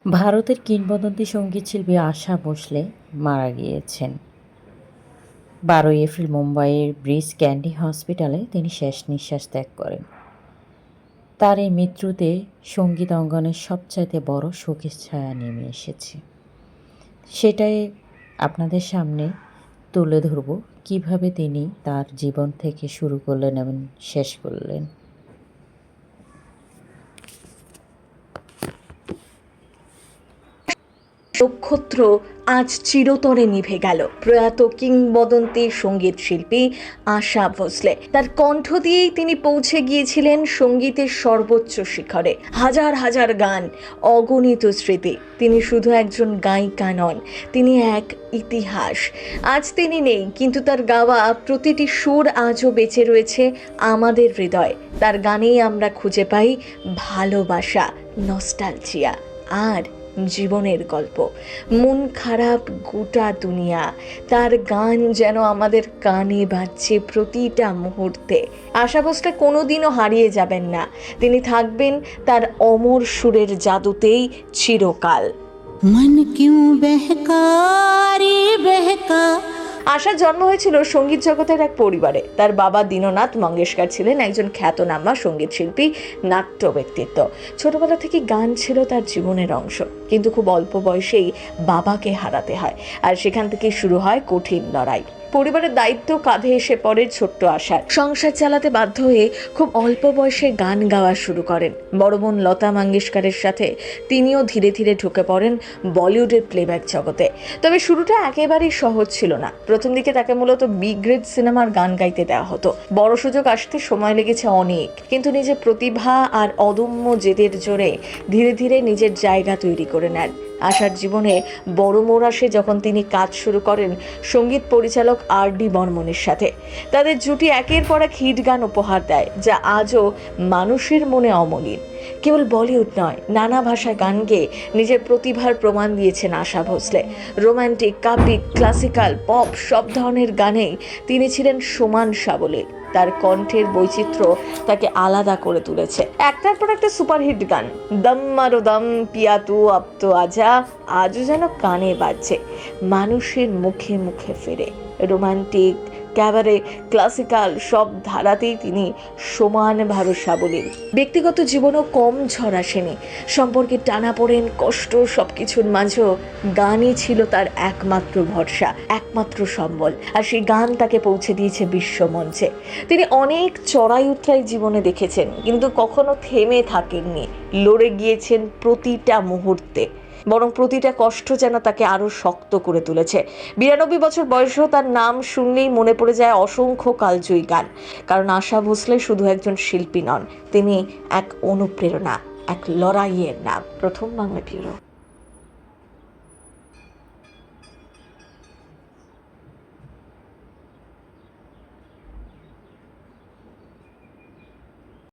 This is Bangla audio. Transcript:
ভারতের কিংবদন্তি সঙ্গীতশিল্পী আশা ভোসলে মারা গিয়েছেন। 12 এপ্রিল মুম্বাইয়ের ব্রিজ ক্যান্ডি হসপিটালে তিনি শেষ নিঃশ্বাস ত্যাগ করেন। তার এই মৃত্যুতে সঙ্গীত অঙ্গনের সবচাইতে বড় শোকের ছায়া নেমে এসেছে। সেটাই আপনাদের সামনে তুলে ধরব, কীভাবে তিনি তার জীবন থেকে শুরু করলেন এবং শেষ করলেন। নক্ষত্র আজ চিরতরে নিভে গেল। প্রয়াত কিংবদন্তি সঙ্গীত শিল্পী আশা ভোসলে। তার কণ্ঠ দিয়েই তিনি পৌঁছে গিয়েছিলেন সঙ্গীতের সর্বোচ্চ শিখরে। হাজার হাজার গান, অগণিত স্মৃতি। তিনি শুধু একজন গায়িকা নন, তিনি এক ইতিহাস। আজ তিনি নেই, কিন্তু তার গাওয়া প্রতিটি সুর আজও বেঁচে রয়েছে আমাদের হৃদয়ে। তার গানেই আমরা খুঁজে পাই ভালোবাসা, নস্টালজিয়া আর জীবনের গল্প। মন খারাপ গোটা দুনিয়া, তার গান যেন আমাদের কানে বাজছে প্রতিটা মুহূর্তে। আশা ভোসলে কোনোদিনও হারিয়ে যাবেন না, তিনি থাকবেন তার অমর সুরের জাদুতেই চিরকাল। মন কিউ বেহকা রে বেহকা। আশার জন্ম হয়েছিল সঙ্গীত জগতের এক পরিবারে। তার বাবা দীননাথ মঙ্গেশকর ছিলেন একজন খ্যাতনামা সঙ্গীত শিল্পী, নাট্য ব্যক্তিত্ব। ছোটবেলা থেকে গান ছিল তার জীবনের অংশ, কিন্তু খুব অল্প বয়সেই বাবাকে হারাতে হয়, আর সেখান থেকেই শুরু হয় কঠিন লড়াই। পরিবারের দায়িত্ব কাঁধে এসে পড়ে ছোট্ট আশার। সংসার চালাতে বাধ্য হয়ে খুব অল্প বয়সে গান গাওয়া শুরু করেন। বড় বোন লতা মঙ্গেশকরের সাথে তিনিও ধীরে ধীরে ঢুকে পড়েন বলিউডের প্লেব্যাক জগতে। তবে শুরুটা একেবারেই সহজ ছিল না। প্রথম দিকে তাকে মূলত বি গ্রেড সিনেমার গান গাইতে দেওয়া হতো। বড় সুযোগ আসতে সময় লেগেছে অনেক, কিন্তু নিজের প্রতিভা আর অদম্য জেদের জোরে ধীরে ধীরে নিজের জায়গা তৈরি করে নেন। আশার জীবনে বড় মোড় আসে যখন তিনি কাজ শুরু করেন সঙ্গীত পরিচালক আর.ডি. বর্মনের সাথে। তাদের জুটি একের পর এক হিট গান উপহার দেয়, যা আজও মানুষের মনে অমলিন। কেবল বলিউড নয়, নানা ভাষায় গান গেয়ে নিজের প্রতিভার প্রমাণ দিয়েছেন আশা ভোসলে। রোম্যান্টিক, কাব্যিক, ক্লাসিক্যাল, পপ সব ধরনের গানেই তিনি ছিলেন সমান সাবলীল। তার কণ্ঠের বৈচিত্র্য তাকে আলাদা করে তুলেছে। একটার পর একটা সুপারহিট গান, দম মারো দম, পিয়া তু আব তো আজা, আজও যেন কানে বাজছে, মানুষের মুখে মুখে ফেরে। রোমান্টিক, ক্যাবারে, ক্লাসিক্যাল সব ধারাতেই তিনি সমানভাবে সাবলীল। ব্যক্তিগত জীবনও কম ঝড় আসেনি। সম্পর্কে টানাপোড়েন, কষ্ট সবকিছুর মাঝেও গানই ছিল তার একমাত্র ভরসা, একমাত্র সম্বল। আর সেই গান তাকে পৌঁছে দিয়েছে বিশ্বমঞ্চে। তিনি অনেক চড়াই উতরাই জীবনে দেখেছেন, কিন্তু কখনো থেমে থাকেননি। লড়ে গিয়েছেন প্রতিটা মুহূর্তে, বরং প্রতিটা কষ্ট যেন তাকে আরো শক্ত করে তুলেছে। 92 বছর বয়সেও তার নাম শুনলেই মনে পড়ে যায় অসংখ্য কালজয়ী গান। কারণ আশা ভোসলে শুধু একজন শিল্পী নন, তিনি এক অনুপ্রেরণা, এক লড়াইয়ের নাম। প্রথম বাংলা ব্যুরো।